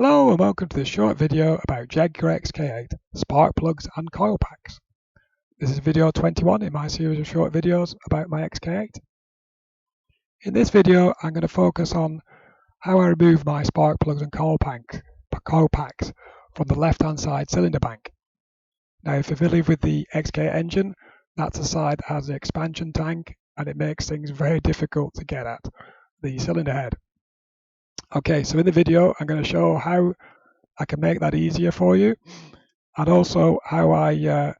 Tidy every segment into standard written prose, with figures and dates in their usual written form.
Hello and welcome to this short video about Jaguar XK8 spark plugs and coil packs. This is video 21 in my series of short videos about my XK8. In this video I'm going to focus on how I remove my spark plugs and coil packs from the left hand side cylinder bank. Now if you're familiar with the XK8 engine, that's the side that has the expansion tank and it makes things very difficult to get at the cylinder head. Okay, so in the video I'm going to show how I can make that easier for you, and also how I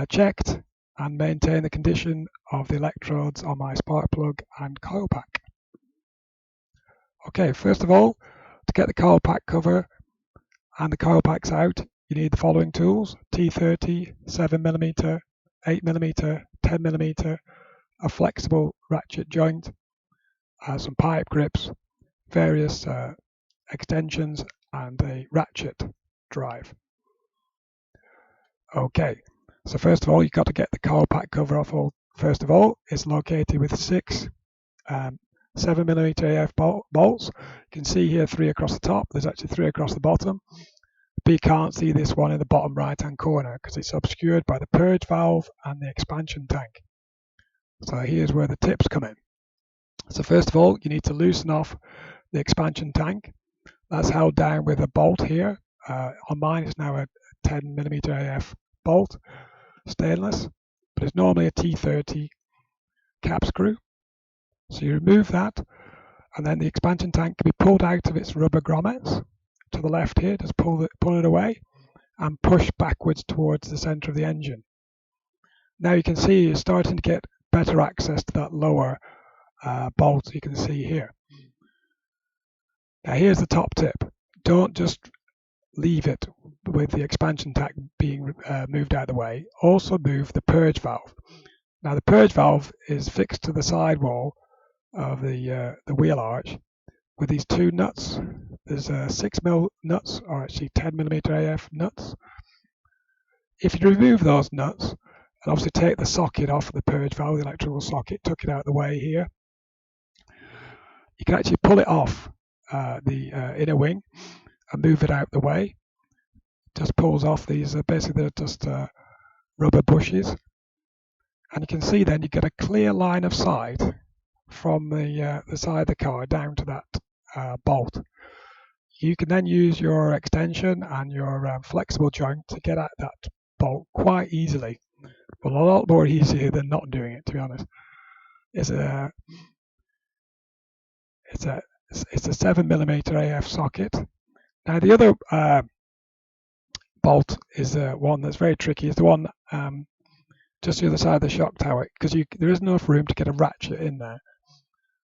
checked and maintain the condition of the electrodes on my spark plug and coil pack. Okay, first of all, to get the coil pack cover and the coil packs out, you need the following tools: T30, 7mm, 8mm, 10mm, a flexible ratchet joint, some pipe grips, various extensions, and a ratchet drive. Okay, so first of all, you've got to get the coil pack cover off. First of all, it's located with 6 7mm AF bolts. You can see here 3 across the top. There's actually 3 across the bottom, but you can't see this one in the bottom right hand corner because it's obscured by the purge valve and the expansion tank. So here's where the tips come in. So first of all, you need to loosen off the expansion tank. That's held down with a bolt here. On mine it's now a 10mm AF bolt, stainless, but it's normally a T30 cap screw. So you remove that, and then the expansion tank can be pulled out of its rubber grommets to the left here. Just pull it away and push backwards towards the center of the engine. Now you can see you're starting to get better access to that lower bolt you can see here. Now here's the top tip. Don't just leave it with the expansion tank being moved out of the way. Also move the purge valve. Now the purge valve is fixed to the sidewall of the wheel arch with these 2 nuts. There's 6mm nuts, or actually 10mm AF nuts. If you remove those nuts and obviously take the socket off of the purge valve, the electrical socket, tuck it out of the way here, you can actually pull it off the inner wing and move it out the way. Just pulls off these, basically they're just rubber bushes, and you can see then you get a clear line of sight from the side of the car down to that bolt. You can then use your extension and your flexible joint to get at that bolt quite easily, but a lot more easier than not doing it, to be honest. It's a 7mm AF socket. Now the other bolt is one that's very tricky. It's the one just the other side of the shock tower, because there isn't enough room to get a ratchet in there.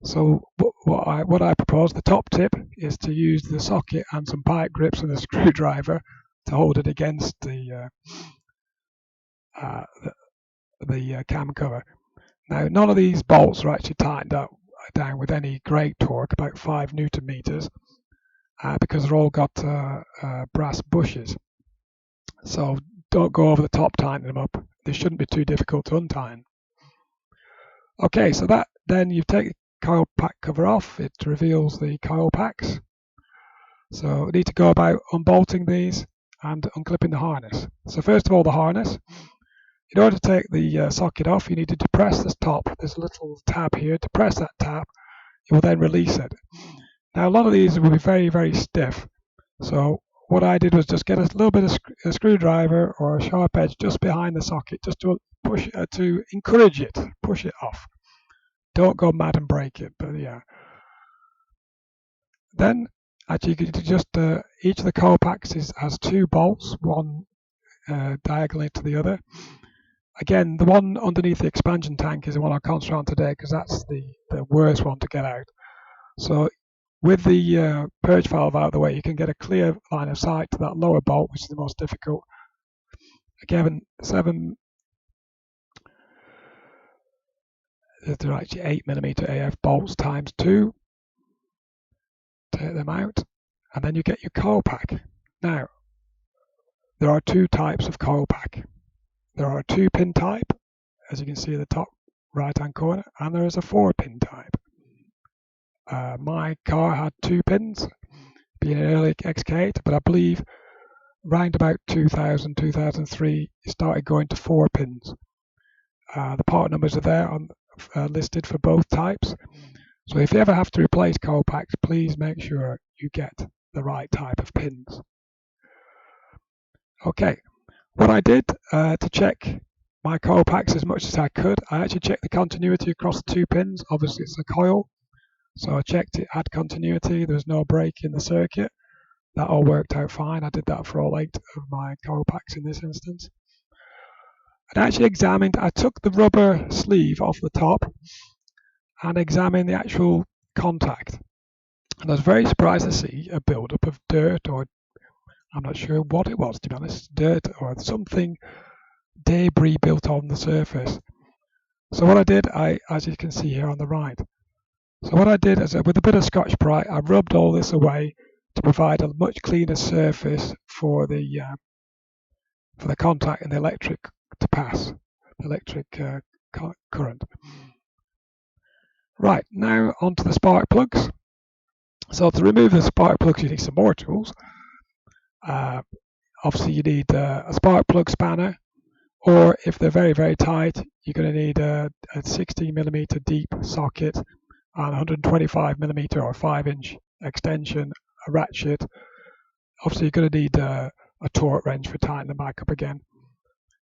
So what I propose, the top tip, is to use the socket and some pipe grips and a screwdriver to hold it against the cam cover. Now none of these bolts are actually tightened down with any great torque, about 5 Newton meters, because they're all got brass bushes. So don't go over the top tightening them up. They shouldn't be too difficult to untighten. Okay, so that then you take the coil pack cover off. It reveals the coil packs. So we need to go about unbolting these and unclipping the harness. So first of all, the harness. In order to take the socket off, you need to depress this top. There's a little tab here. Depress that tab. You will then release it. Now a lot of these will be very, very stiff. So what I did was just get a little bit of a screwdriver or a sharp edge just behind the socket, just to push to encourage it, push it off. Don't go mad and break it, but yeah. Then actually you can just each of the coil packs has 2 bolts, one diagonally to the other. Again, the one underneath the expansion tank is the one I'll concentrate on today because that's the worst one to get out. So with the purge valve out of the way, you can get a clear line of sight to that lower bolt, which is the most difficult. Again, they're actually 8mm AF bolts times 2. Take them out, and then you get your coil pack. Now, there are 2 types of coil pack. There are a 2-pin type, as you can see at the top right-hand corner, and there is a 4-pin type. My car had 2 pins. being an early XK8, but I believe around about 2000, 2003, it started going to 4 pins. The part numbers are there listed for both types. So if you ever have to replace coil packs, please make sure you get the right type of pins. Okay, what I did to check my coil packs as much as I could, I actually checked the continuity across the 2 pins. Obviously it's a coil, so I checked it had continuity, there was no break in the circuit. That all worked out fine. I did that for all 8 of my coil packs in this instance. And actually I took the rubber sleeve off the top and examined the actual contact. And I was very surprised to see a buildup of dirt, or I'm not sure what it was, to be honest, dirt or something, debris built on the surface. So what I did, as you can see here on the right, so what I did is with a bit of Scotch-Brite, I rubbed all this away to provide a much cleaner surface for the contact and the electric to pass, the electric current. Right, now onto the spark plugs. So to remove the spark plugs, you need some more tools. Obviously, you need a spark plug spanner, or if they're very, very tight, you're going to need a 60mm deep socket and 125mm or 5-inch extension, a ratchet. Obviously, you're going to need a torque wrench for tightening them back up again,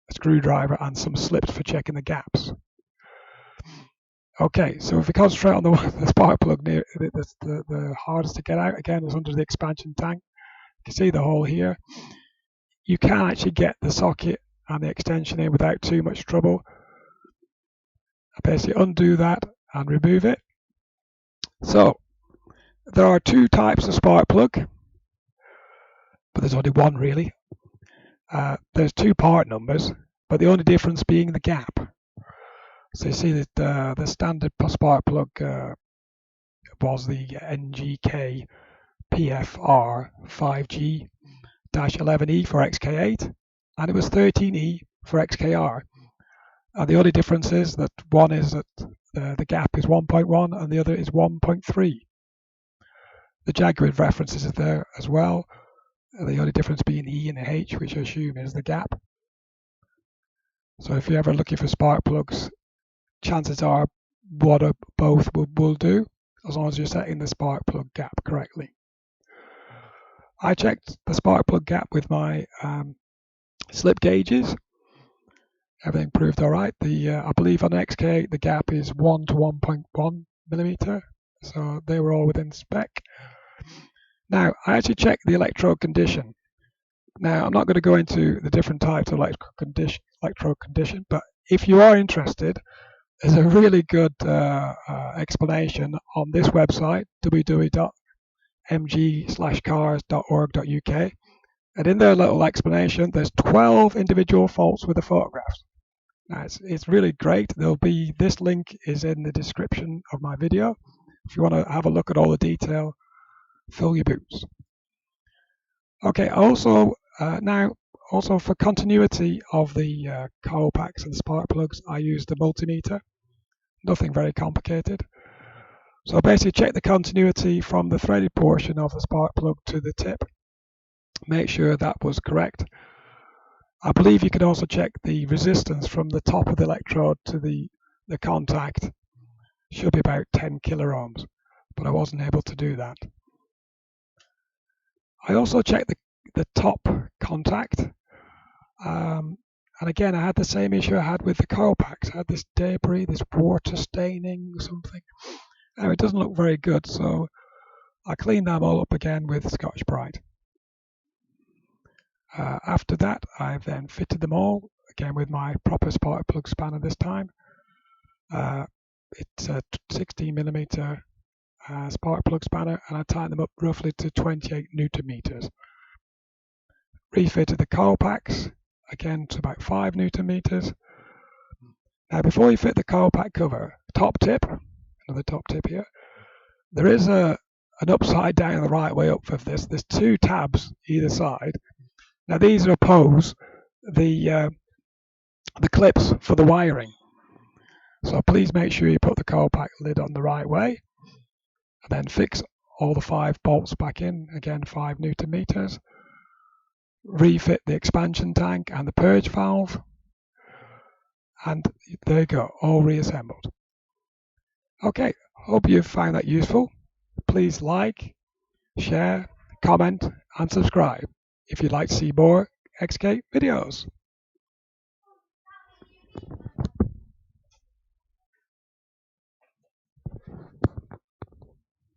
a screwdriver, and some slips for checking the gaps. Okay, so if we concentrate on the spark plug near the hardest to get out, again, is under the expansion tank. You can see the hole here. You can actually get the socket and the extension in without too much trouble. I basically undo that and remove it. So there are 2 types of spark plug, but there's only one really. There's 2 part numbers, but the only difference being the gap. So you see that the standard spark plug was the NGK PFR5G-11E for XK8, and it was 13E for XKR. And the only difference is that one is that the gap is 1.1 and the other is 1.3. The Jaguar references are there as well. The only difference being E and H, which I assume is the gap. So if you're ever looking for spark plugs, chances are both will do, as long as you're setting the spark plug gap correctly. I checked the spark plug gap with my slip gauges. Everything proved all right. I believe on XK8 the gap is 1 to 1.1 millimeter, so they were all within spec. Now I actually checked the electrode condition. Now I'm not going to go into the different types of electrode condition, but if you are interested, there's a really good explanation on this website, www.mg/cars.org.uk, and in their little explanation there's 12 individual faults with the photographs. Now it's really great. This link is in the description of my video. If you want to have a look at all the detail, fill your boots. Okay, also for continuity of the coil packs and spark plugs, I used a multimeter. Nothing very complicated. So basically check the continuity from the threaded portion of the spark plug to the tip. Make sure that was correct. I believe you can also check the resistance from the top of the electrode to the contact. Should be about 10 kiloohms, but I wasn't able to do that. I also checked the top contact. And again, I had the same issue I had with the coil packs. I had this debris, this water staining, something. Now, it doesn't look very good, so I cleaned them all up again with Scotch-Brite. After that, I've then fitted them all, again with my proper spark plug spanner this time. It's a 16mm spark plug spanner, and I tightened them up roughly to 28 Newton meters. Refitted the coil packs, again to about 5 Newton meters. Now before you fit the coil pack cover, top tip, another top tip here, there is an upside down and the right way up for this. There's 2 tabs either side. Now these oppose the clips for the wiring. So please make sure you put the coil pack lid on the right way, and then fix all the 5 bolts back in, again 5 Newton meters, refit the expansion tank and the purge valve, and there you go, all reassembled. Okay, hope you found that useful. Please like, share, comment and subscribe if you'd like to see more XK videos.